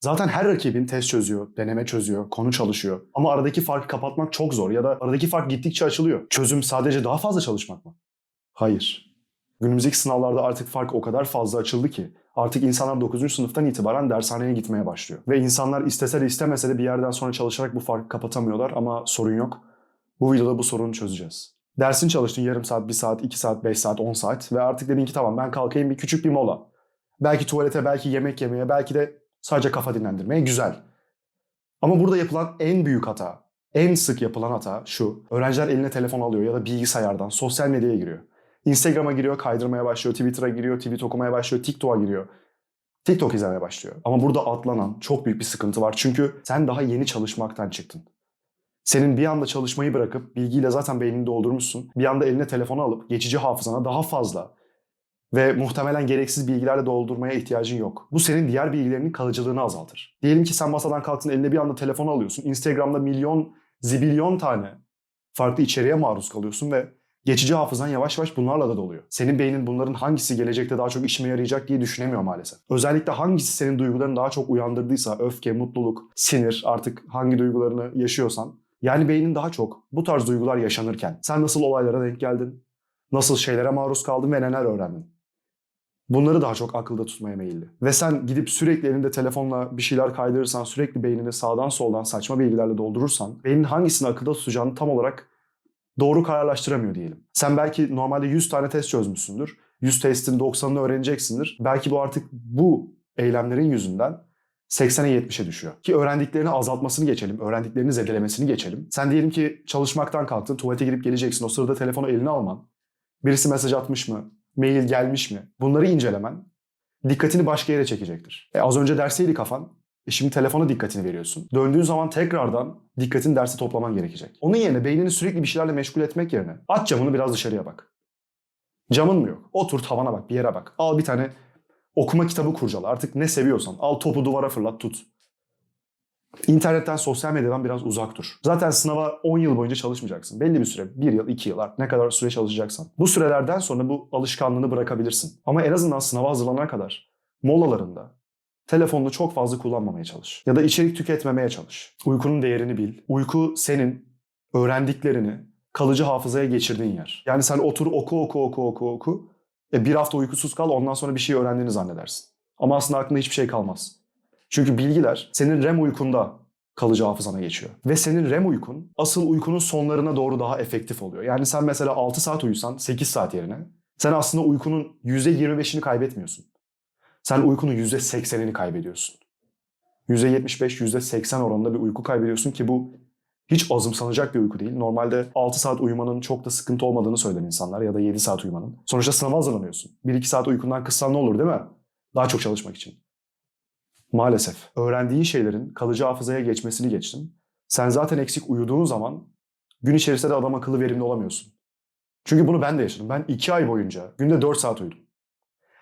Zaten her rakibin test çözüyor, deneme çözüyor, konu çalışıyor. Ama aradaki farkı kapatmak çok zor ya da aradaki fark gittikçe açılıyor. Çözüm sadece daha fazla çalışmak mı? Hayır. Günümüzdeki sınavlarda artık fark o kadar fazla açıldı ki artık insanlar 9. sınıftan itibaren dershaneye gitmeye başlıyor. Ve insanlar istese de istemese de bir yerden sonra çalışarak bu farkı kapatamıyorlar ama sorun yok. Bu videoda bu sorunu çözeceğiz. Dersini çalıştın yarım saat, 1 saat, 2 saat, 5 saat, 10 saat ve artık dedin ki tamam ben kalkayım küçük bir mola. Belki tuvalete, belki yemek yemeye, belki de sadece kafa dinlendirmeye güzel. Ama burada yapılan en büyük hata, en sık yapılan hata şu. Öğrenciler eline telefon alıyor ya da bilgisayardan sosyal medyaya giriyor. Instagram'a giriyor, kaydırmaya başlıyor, Twitter'a giriyor, tweet okumaya başlıyor, TikTok'a giriyor. TikTok izlemeye başlıyor. Ama burada atlanan çok büyük bir sıkıntı var. Çünkü sen daha yeni çalışmaktan çıktın. Senin bir anda çalışmayı bırakıp bilgiyle zaten beynini doldurmuşsun. Bir anda eline telefonu alıp geçici hafızana daha fazla ve muhtemelen gereksiz bilgilerle doldurmaya ihtiyacın yok. Bu senin diğer bilgilerinin kalıcılığını azaltır. Diyelim ki sen masadan kalktın, eline bir anda telefonu alıyorsun. Instagram'da milyon, zibilyon tane farklı içeriğe maruz kalıyorsun ve geçici hafızan yavaş yavaş bunlarla da doluyor. Senin beynin bunların hangisi gelecekte daha çok işime yarayacak diye düşünemiyor maalesef. Özellikle hangisi senin duygularını daha çok uyandırdıysa, öfke, mutluluk, sinir, artık hangi duygularını yaşıyorsan, yani beynin daha çok bu tarz duygular yaşanırken sen nasıl olaylara denk geldin, nasıl şeylere maruz kaldın ve neler öğrendin? Bunları daha çok akılda tutmaya meyilli. Ve sen gidip sürekli elinde telefonla bir şeyler kaydırırsan, sürekli beynini sağdan soldan saçma bilgilerle doldurursan, beynin hangisini akılda tutacağını tam olarak doğru kararlaştıramıyor diyelim. Sen belki normalde 100 tane test çözmüşsündür. 100 testin 90'ını öğreneceksindir. Belki bu artık bu eylemlerin yüzünden 80'e 70'e düşüyor. Ki öğrendiklerini azaltmasını geçelim, öğrendiklerini zedelemesini geçelim. Sen diyelim ki çalışmaktan kalktın, tuvalete girip geleceksin. O sırada telefonu eline alman, birisi mesaj atmış mı, mail gelmiş mi? Bunları incelemen dikkatini başka yere çekecektir. Az önce dersteydi kafan. Şimdi telefona dikkatini veriyorsun. Döndüğün zaman tekrardan dikkatini derse toplaman gerekecek. Onun yerine beynini sürekli bir şeylerle meşgul etmek yerine aç camını biraz dışarıya bak. Camın mı yok? Otur tavana bak, bir yere bak. Al bir tane okuma kitabı kurcala. Artık ne seviyorsan. Al topu duvara fırlat tut. İnternetten, sosyal medyadan biraz uzak dur. Zaten sınava 10 yıl boyunca çalışmayacaksın. Belli bir süre, 1 yıl, 2 yıl artık ne kadar süre çalışacaksan. Bu sürelerden sonra bu alışkanlığını bırakabilirsin. Ama en azından sınava hazırlanana kadar molalarında telefonunu çok fazla kullanmamaya çalış. Ya da içerik tüketmemeye çalış. Uykunun değerini bil. Uyku senin öğrendiklerini kalıcı hafızaya geçirdiğin yer. Yani sen otur oku. Bir hafta uykusuz kal, ondan sonra bir şey öğrendiğini zannedersin. Ama aslında aklında hiçbir şey kalmaz. Çünkü bilgiler senin REM uykunda kalıcı hafızana geçiyor. Ve senin REM uykun asıl uykunun sonlarına doğru daha efektif oluyor. Yani sen mesela 6 saat uyusan 8 saat yerine sen aslında uykunun %25'ini kaybetmiyorsun. Sen uykunun %80'ini kaybediyorsun. %75, %80 oranında bir uyku kaybediyorsun ki bu hiç azımsanacak bir uyku değil. Normalde 6 saat uyumanın çok da sıkıntı olmadığını söyler insanlar ya da 7 saat uyumanın. Sonuçta sınava hazırlanıyorsun. 1-2 saat uykundan kıssan ne olur değil mi? Daha çok çalışmak için. Maalesef. Öğrendiğin şeylerin kalıcı hafızaya geçmesini geçtim. Sen zaten eksik uyuduğun zaman gün içerisinde de adam akıllı verimli olamıyorsun. Çünkü bunu ben de yaşadım. Ben 2 ay boyunca günde 4 saat uyudum.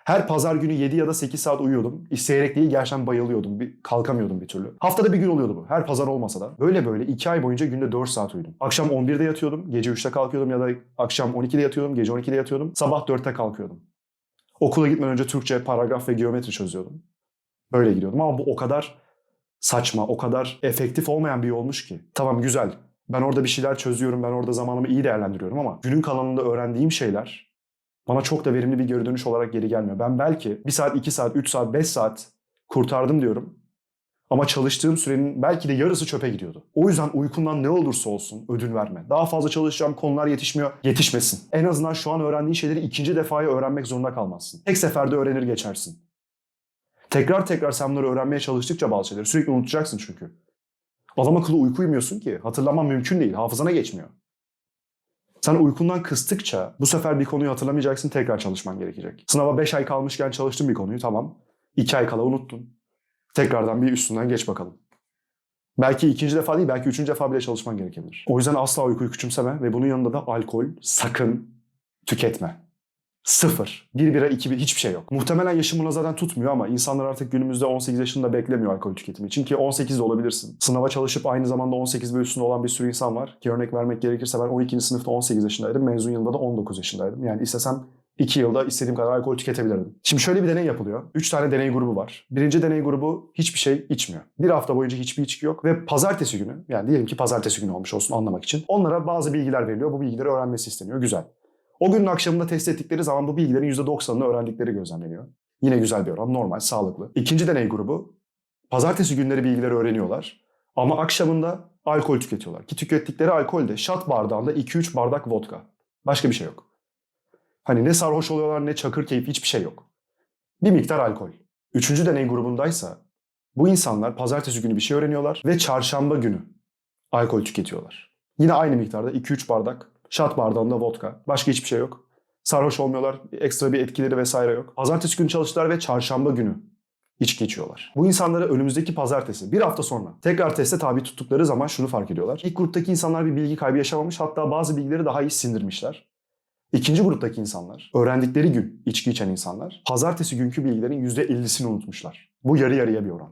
Her pazar günü 7 ya da 8 saat uyuyordum. İsteyerek değil, gerçekten bayılıyordum. Kalkamıyordum bir türlü. Haftada bir gün oluyordu bu. Her pazar olmasa da. Böyle 2 ay boyunca günde 4 saat uyudum. Akşam 11'de yatıyordum. Gece 3'te kalkıyordum ya da akşam 12'de yatıyordum. Gece 12'de yatıyordum. Sabah 4'te kalkıyordum. Okula gitmeden önce Türkçe, paragraf ve geometri çözüyordum. Böyle gidiyordum ama bu o kadar saçma, o kadar efektif olmayan bir yolmuş ki. Tamam güzel. Ben orada bir şeyler çözüyorum, ben orada zamanımı iyi değerlendiriyorum ama günün kalanında öğrendiğim şeyler bana çok da verimli bir geri dönüş olarak geri gelmiyor. Ben belki 1 saat, 2 saat, 3 saat, 5 saat kurtardım diyorum. Ama çalıştığım sürenin belki de yarısı çöpe gidiyordu. O yüzden uykundan ne olursa olsun ödün verme. Daha fazla çalışacağım, konular yetişmiyor. Yetişmesin. En azından şu an öğrendiğin şeyleri ikinci defaya öğrenmek zorunda kalmazsın. Tek seferde öğrenir geçersin. Tekrar sen bunları öğrenmeye çalıştıkça bazı şeyleri sürekli unutacaksın çünkü. Adam akıllı uyku uyumuyorsun ki. Hatırlaman mümkün değil. Hafızana geçmiyor. Sen uykundan kıstıkça bu sefer bir konuyu hatırlamayacaksın, tekrar çalışman gerekecek. Sınava 5 ay kalmışken çalıştın bir konuyu, tamam. 2 ay kala unuttun. Tekrardan bir üstünden geç bakalım. Belki ikinci defa değil, belki üçüncü defa bile çalışman gerekebilir. O yüzden asla uykuyu küçümseme ve bunun yanında da alkol sakın tüketme. 0. 1 bira, 2 bira hiçbir şey yok. Muhtemelen yaşım buna zaten tutmuyor ama insanlar artık günümüzde 18 yaşında beklemiyor alkol tüketimi için ki 18 de olabilirsin. Sınava çalışıp aynı zamanda 18 ve üstünde olan bir sürü insan var. Ki örnek vermek gerekirse ben 12. sınıfta 18 yaşındaydım. Mezun yılında da 19 yaşındaydım. Yani istesem 2 yılda istediğim kadar alkol tüketebilirdim. Şimdi şöyle bir deney yapılıyor. 3 tane deney grubu var. Birinci deney grubu hiçbir şey içmiyor. Bir hafta boyunca hiçbir içki yok ve pazartesi günü, yani diyelim ki pazartesi günü olmuş olsun anlamak için, onlara bazı bilgiler veriliyor. Bu bilgileri öğrenmesi isteniyor. Güzel. O günün akşamında test ettikleri zaman bu bilgilerin %90'ını öğrendikleri gözlemleniyor. Yine güzel bir oran, normal, sağlıklı. İkinci deney grubu pazartesi günleri bilgileri öğreniyorlar ama akşamında alkol tüketiyorlar. Ki tükettikleri alkol de shot bardağında 2-3 bardak vodka. Başka bir şey yok. Hani ne sarhoş oluyorlar ne çakır keyif, hiçbir şey yok. Bir miktar alkol. Üçüncü deney grubundaysa bu insanlar pazartesi günü bir şey öğreniyorlar ve çarşamba günü alkol tüketiyorlar. Yine aynı miktarda 2-3 bardak, shot bardağında vodka. Başka hiçbir şey yok. Sarhoş olmuyorlar, ekstra bir etkileri vesaire yok. Pazartesi günü çalıştılar ve çarşamba günü içki içiyorlar. Bu insanları önümüzdeki pazartesi, bir hafta sonra tekrar teste tabi tuttukları zaman şunu fark ediyorlar. İlk gruptaki insanlar bir bilgi kaybı yaşamamış, hatta bazı bilgileri daha iyi sindirmişler. İkinci gruptaki insanlar, öğrendikleri gün içki içen insanlar, pazartesi günkü bilgilerin %50'sini unutmuşlar. Bu yarı yarıya bir oran.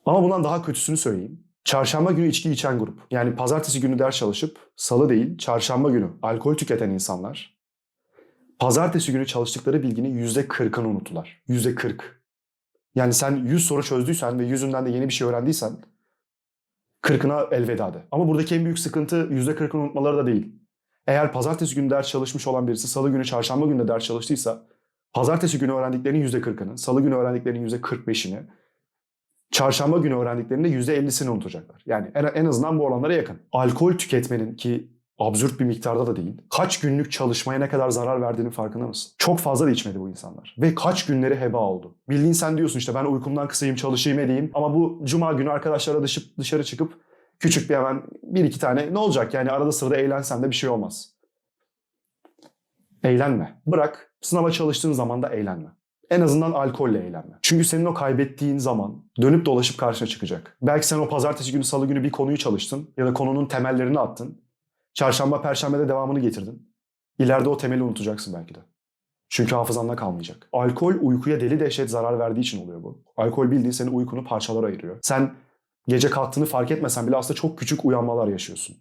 Ama bundan daha kötüsünü söyleyeyim. Çarşamba günü içki içen grup, yani pazartesi günü ders çalışıp salı değil çarşamba günü alkol tüketen insanlar, pazartesi günü çalıştıkları bilginin %40'ını unuttular. %40. Yani sen 100 soru çözdüysen ve 100'ünden de yeni bir şey öğrendiysen 40'ına elveda de. Ama buradaki en büyük sıkıntı %40'ını unutmaları da değil. Eğer pazartesi günü ders çalışmış olan birisi salı günü çarşamba günü de ders çalıştıysa pazartesi günü öğrendiklerinin %40'ını, salı günü öğrendiklerinin %45'ini, çarşamba günü öğrendiklerinin de %50'sini unutacaklar. Yani en azından bu oranlara yakın. Alkol tüketmenin, ki absürt bir miktarda da değil, kaç günlük çalışmaya ne kadar zarar verdiğinin farkında mısın? Çok fazla da içmedi bu insanlar. Ve kaç günleri heba oldu. Bildiğin sen diyorsun işte ben uykumdan kısayım, çalışayım edeyim. Ama bu cuma günü arkadaşlara dışarı çıkıp küçük bir hemen bir iki tane ne olacak yani arada sırada eğlensen de bir şey olmaz. Eğlenme. Bırak sınava çalıştığın zaman da eğlenme. En azından alkolle eğlenme. Çünkü senin o kaybettiğin zaman dönüp dolaşıp karşına çıkacak. Belki sen o pazartesi günü, salı günü bir konuyu çalıştın ya da konunun temellerini attın. Çarşamba, perşembede devamını getirdin. İleride o temeli unutacaksın belki de. Çünkü hafızanda kalmayacak. Alkol uykuya deli dehşet zarar verdiği için oluyor bu. Alkol bildiğin senin uykunu parçalara ayırıyor. Sen gece kalktığını fark etmesen bile aslında çok küçük uyanmalar yaşıyorsun.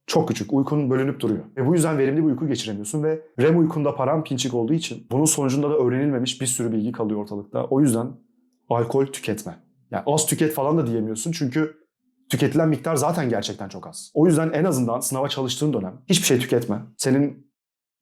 Çok küçük. Uykun bölünüp duruyor. Ve bu yüzden verimli bir uyku geçiremiyorsun ve REM uykunda paramparçık olduğu için bunun sonucunda da öğrenilmemiş bir sürü bilgi kalıyor ortalıkta. O yüzden alkol tüketme. Yani az tüket falan da diyemiyorsun çünkü tüketilen miktar zaten gerçekten çok az. O yüzden en azından sınava çalıştığın dönem hiçbir şey tüketme. Senin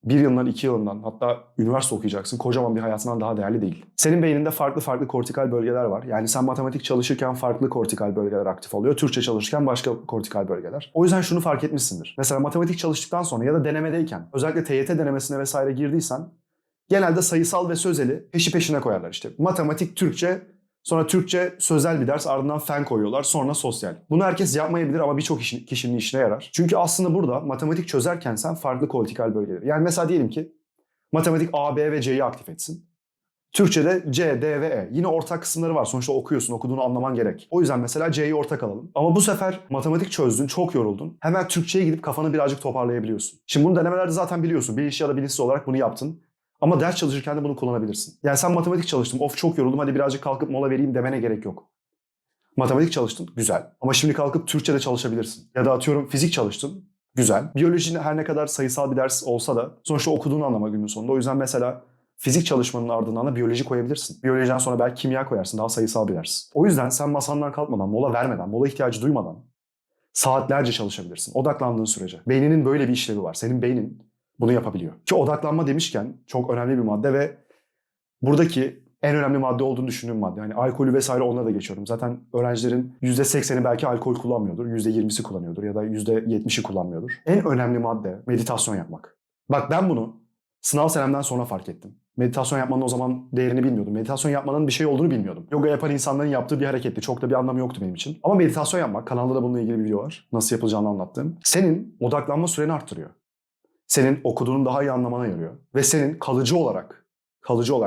1 yılından 2 yılından hatta üniversite okuyacaksın kocaman bir hayatından daha değerli değil. Senin beyninde farklı kortikal bölgeler var. Yani sen matematik çalışırken farklı kortikal bölgeler aktif oluyor. Türkçe çalışırken başka kortikal bölgeler. O yüzden şunu fark etmişsindir. Mesela matematik çalıştıktan sonra ya da denemedeyken özellikle TYT denemesine vesaire girdiysen genelde sayısal ve sözeli peşi peşine koyarlar işte. Matematik, Türkçe, sonra Türkçe sözel bir ders, ardından fen koyuyorlar, sonra sosyal. Bunu herkes yapmayabilir ama birçok kişinin işine yarar. Çünkü aslında burada matematik çözerken sen farklı kortikal bölgeleri. Yani mesela diyelim ki matematik A, B ve C'yi aktif etsin. Türkçe'de C, D ve E. Yine ortak kısımları var. Sonuçta okuyorsun, okuduğunu anlaman gerek. O yüzden mesela C'yi ortak alalım. Ama bu sefer matematik çözdün, çok yoruldun. Hemen Türkçe'ye gidip kafanı birazcık toparlayabiliyorsun. Şimdi bunu denemelerde zaten biliyorsun. Bilinçli ya da bilinçsiz olarak bunu yaptın. Ama ders çalışırken de bunu kullanabilirsin. Yani sen matematik çalıştın, of çok yoruldum hadi birazcık kalkıp mola vereyim demene gerek yok. Matematik çalıştın, güzel. Ama şimdi kalkıp Türkçe'de çalışabilirsin. Ya da atıyorum fizik çalıştın, güzel. Biyoloji her ne kadar sayısal bir ders olsa da sonuçta okuduğunu anlama günün sonunda. O yüzden mesela fizik çalışmanın ardından da biyoloji koyabilirsin. Biyolojiden sonra belki kimya koyarsın, daha sayısal bir ders. O yüzden sen masandan kalkmadan, mola vermeden, mola ihtiyacı duymadan saatlerce çalışabilirsin. Odaklandığın sürece. Beyninin böyle bir işlevi var. Senin beynin bunu yapabiliyor. Ki odaklanma demişken çok önemli bir madde ve buradaki en önemli madde olduğunu düşündüğüm madde. Yani alkolü vesaire onlara da geçiyorum. Zaten öğrencilerin %80'i belki alkol kullanmıyordur. %20'si kullanıyordur ya da %70'i kullanmıyordur. En önemli madde meditasyon yapmak. Bak ben bunu sınav senemden sonra fark ettim. Meditasyon yapmanın o zaman değerini bilmiyordum. Meditasyon yapmanın bir şey olduğunu bilmiyordum. Yoga yapan insanların yaptığı bir hareketti. Çok da bir anlamı yoktu benim için. Ama meditasyon yapmak, kanalda da bununla ilgili bir video var. Nasıl yapılacağını anlattığım. Senin odaklanma süreni arttırıyor. Senin okuduğunu daha iyi anlamana yarıyor. Ve senin kalıcı olarak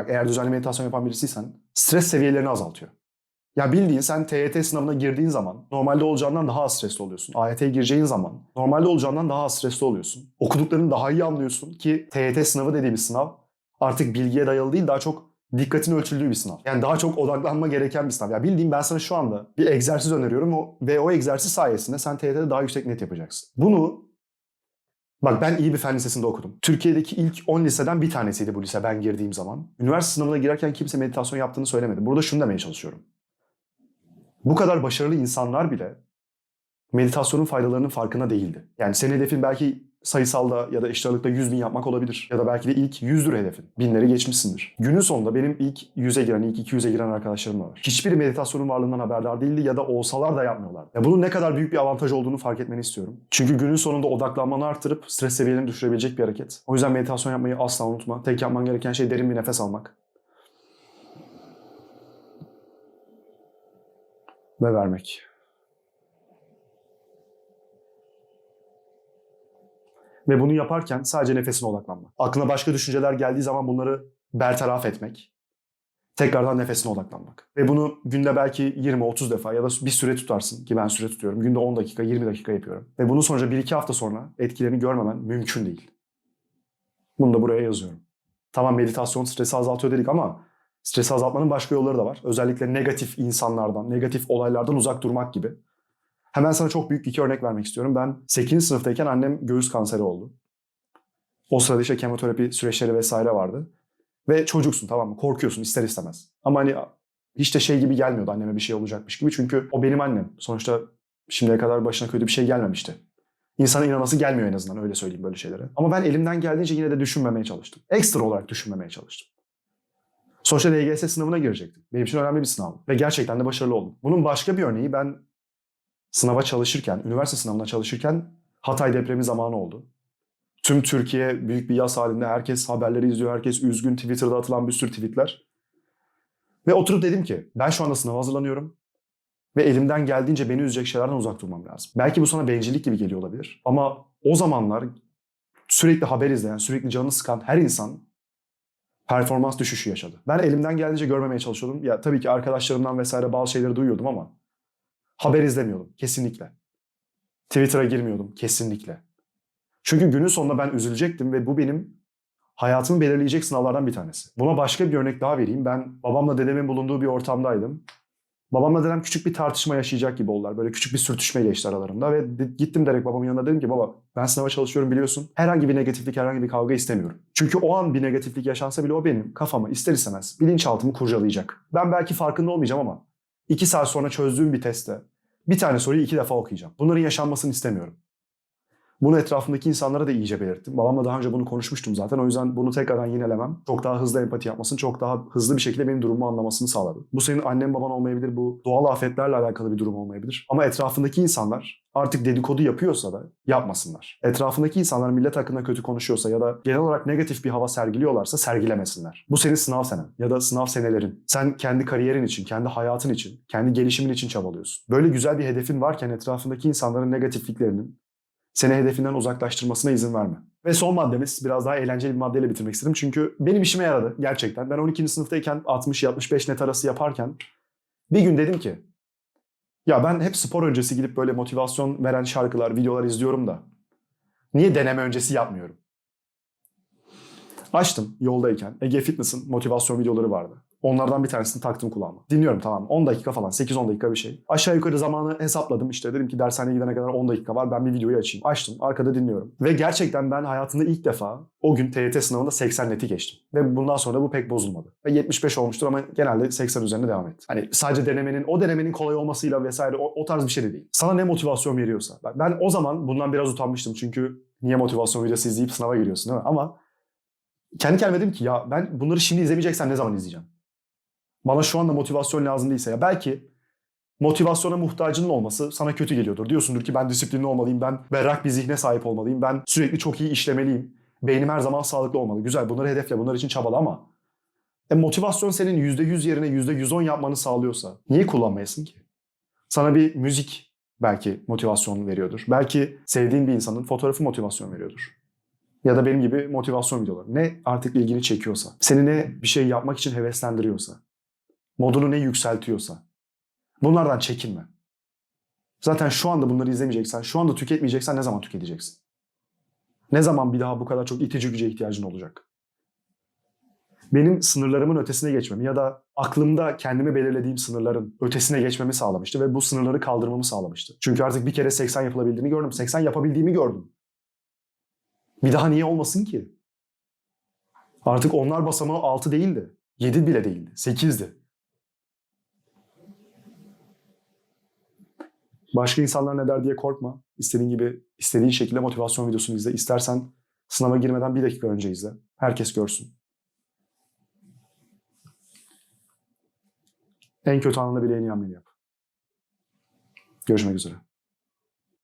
eğer düzenli meditasyon yapan birisiysen stres seviyelerini azaltıyor. Ya bildiğin sen TYT sınavına girdiğin zaman normalde olacağından daha az stresli oluyorsun. AYT'ye gireceğin zaman normalde olacağından daha az stresli oluyorsun. Okuduklarını daha iyi anlıyorsun ki TYT sınavı dediğimiz sınav artık bilgiye dayalı değil daha çok dikkatin ölçüldüğü bir sınav. Yani daha çok odaklanma gereken bir sınav. Ya bildiğin ben sana şu anda bir egzersiz öneriyorum ve o egzersiz sayesinde sen TYT'de daha yüksek net yapacaksın. Bunu Bak ben iyi bir fen lisesinde okudum. Türkiye'deki ilk 10 liseden bir tanesiydi bu lise ben girdiğim zaman. Üniversite sınavına girerken kimse meditasyon yaptığını söylemedi. Burada şunu demeye çalışıyorum. Bu kadar başarılı insanlar bile meditasyonun faydalarının farkında değildi. Yani senin hedefin belki sayısalda ya da eşit ağırlıkta 100.000 yapmak olabilir. Ya da belki de ilk 100'dür hedefin. Binleri geçmişsindir. Günün sonunda benim ilk 100'e giren, ilk 200'e giren arkadaşlarım da var. Hiçbiri meditasyonun varlığından haberdar değildi ya da olsalar da yapmıyorlardı. Ya bunun ne kadar büyük bir avantaj olduğunu fark etmeni istiyorum. Çünkü günün sonunda odaklanmanı artırıp stres seviyelerini düşürebilecek bir hareket. O yüzden meditasyon yapmayı asla unutma. Tek yapman gereken şey derin bir nefes almak. Ve vermek. Ve bunu yaparken sadece nefesine odaklanmak. Aklına başka düşünceler geldiği zaman bunları bertaraf etmek. Tekrardan nefesine odaklanmak. Ve bunu günde belki 20-30 defa ya da bir süre tutarsın ki ben süre tutuyorum. Günde 10 dakika, 20 dakika yapıyorum. Ve bunun sonucu 1-2 hafta sonra etkilerini görmemen mümkün değil. Bunu da buraya yazıyorum. Tamam meditasyon stresi azaltıyor dedik ama stresi azaltmanın başka yolları da var. Özellikle negatif insanlardan, negatif olaylardan uzak durmak gibi. Hemen sana çok büyük 2 örnek vermek istiyorum. Ben 8. sınıftayken annem göğüs kanseri oldu. O sırada işte kemoterapi süreçleri vesaire vardı. Ve çocuksun tamam mı? Korkuyorsun ister istemez. Ama hani hiç de şey gibi gelmiyordu anneme bir şey olacakmış gibi. Çünkü o benim annem. Sonuçta şimdiye kadar başına kötü bir şey gelmemişti. İnsana inanması gelmiyor en azından öyle söyleyeyim böyle şeylere. Ama ben elimden geldiğince yine de düşünmemeye çalıştım. Ekstra olarak düşünmemeye çalıştım. Sonuçta LGS sınavına girecektim. Benim için önemli bir sınav. Ve gerçekten de başarılı oldum. Bunun başka bir örneği ben sınava çalışırken, üniversite sınavına çalışırken Hatay depremi zamanı oldu. Tüm Türkiye büyük bir yas halinde. Herkes haberleri izliyor. Herkes üzgün. Twitter'da atılan bir sürü tweetler. Ve oturup dedim ki ben şu anda sınava hazırlanıyorum. Ve elimden geldiğince beni üzecek şeylerden uzak durmam lazım. Belki bu sana bencillik gibi geliyor olabilir. Ama o zamanlar sürekli haber izleyen, sürekli canını sıkan her insan performans düşüşü yaşadı. Ben elimden geldiğince görmemeye çalışıyordum. Ya tabii ki arkadaşlarımdan vesaire bazı şeyleri duyuyordum ama haber izlemiyordum kesinlikle. Twitter'a girmiyordum kesinlikle. Çünkü günün sonunda ben üzülecektim ve bu benim hayatımı belirleyecek sınavlardan bir tanesi. Buna başka bir örnek daha vereyim. Ben babamla dedemin bulunduğu bir ortamdaydım. Babamla dedem küçük bir tartışma yaşayacak gibi oldular. Böyle küçük bir sürtüşme geçti aralarında ve gittim direkt babamın yanına dedim ki baba ben sınava çalışıyorum biliyorsun. Herhangi bir negatiflik, herhangi bir kavga istemiyorum. Çünkü o an bir negatiflik yaşansa bile o benim kafamı ister istemez bilinçaltımı kurcalayacak. Ben belki farkında olmayacağım ama 2 saat sonra çözdüğüm bir testte bir tane soruyu 2 defa okuyacağım. Bunların yaşanmasını istemiyorum. Bunu etrafımdaki insanlara da iyice belirttim. Babamla daha önce bunu konuşmuştum zaten. O yüzden bunu tekrardan yinelemem. Çok daha hızlı empati yapmasını, çok daha hızlı bir şekilde benim durumumu anlamasını sağladı. Bu senin annen baban olmayabilir, bu doğal afetlerle alakalı bir durum olmayabilir. Ama etrafındaki insanlar artık dedikodu yapıyorsa da yapmasınlar. Etrafındaki insanlar millet hakkında kötü konuşuyorsa ya da genel olarak negatif bir hava sergiliyorlarsa sergilemesinler. Bu senin sınav senen ya da sınav senelerin. Sen kendi kariyerin için, kendi hayatın için, kendi gelişimin için çabalıyorsun. Böyle güzel bir hedefin varken etrafındaki insanların negatifliklerinin seni hedefinden uzaklaştırmasına izin verme. Ve son maddemiz biraz daha eğlenceli bir maddeyle bitirmek istedim. Çünkü benim işime yaradı gerçekten. Ben 12. sınıftayken 60-65 net arası yaparken bir gün dedim ki ya ben hep spor öncesi gidip böyle motivasyon veren şarkılar, videolar izliyorum da niye deneme öncesi yapmıyorum? Açtım yoldayken. Ege Fitness'ın motivasyon videoları vardı. Onlardan bir tanesini taktım kulağıma. Dinliyorum tamam 10 dakika falan 8-10 dakika bir şey. Aşağı yukarı zamanı hesapladım işte dedim ki dershaneye gidene kadar 10 dakika var ben bir videoyu açayım. Açtım arkada dinliyorum. Ve gerçekten ben hayatımda ilk defa o gün TYT sınavında 80 neti geçtim. Ve bundan sonra bu pek bozulmadı. Ve 75 olmuştur ama genelde 80 üzerine devam etti. Hani sadece o denemenin kolay olmasıyla vesaire o tarz bir şey de değil. Sana ne motivasyon veriyorsa. Ben o zaman bundan biraz utanmıştım çünkü niye motivasyon videosu izleyip sınava giriyorsun değil mi? Ama kendi kendime dedim ki ya ben bunları şimdi izlemeyeceksen ne zaman izleyeceğim? Bana şu anda motivasyon lazım değilse ya belki motivasyona muhtacının olması sana kötü geliyordur. Diyorsundur ki ben disiplinli olmalıyım, ben berrak bir zihne sahip olmalıyım, ben sürekli çok iyi işlemeliyim. Beynim her zaman sağlıklı olmalı. Güzel bunları hedefle, bunlar için çabala ama motivasyon senin %100 yerine %110 yapmanı sağlıyorsa niye kullanmayasın ki? Sana bir müzik belki motivasyon veriyordur. Belki sevdiğin bir insanın fotoğrafı motivasyon veriyordur. Ya da benim gibi motivasyon videoları. Ne artık ilgini çekiyorsa, seni ne bir şey yapmak için heveslendiriyorsa, modunu ne yükseltiyorsa. Bunlardan çekinme. Zaten şu anda bunları izlemeyeceksen, şu anda tüketmeyeceksen ne zaman tüketeceksin? Ne zaman bir daha bu kadar çok itici güce ihtiyacın olacak? Benim sınırlarımın ötesine geçmemi ya da aklımda kendime belirlediğim sınırların ötesine geçmemi sağlamıştı ve bu sınırları kaldırmamı sağlamıştı. Çünkü artık bir kere 80 yapılabildiğini gördüm. 80 yapabildiğimi gördüm. Bir daha niye olmasın ki? Artık onlar basamağı 6 değildi. 7 bile değildi. 8'di. Başka insanlar ne der diye korkma. İstediğin gibi, istediğin şekilde motivasyon videosunu izle. İstersen sınava girmeden 1 dakika önce izle. Herkes görsün. En kötü anında bile en iyi hamleni yap. Görüşmek üzere.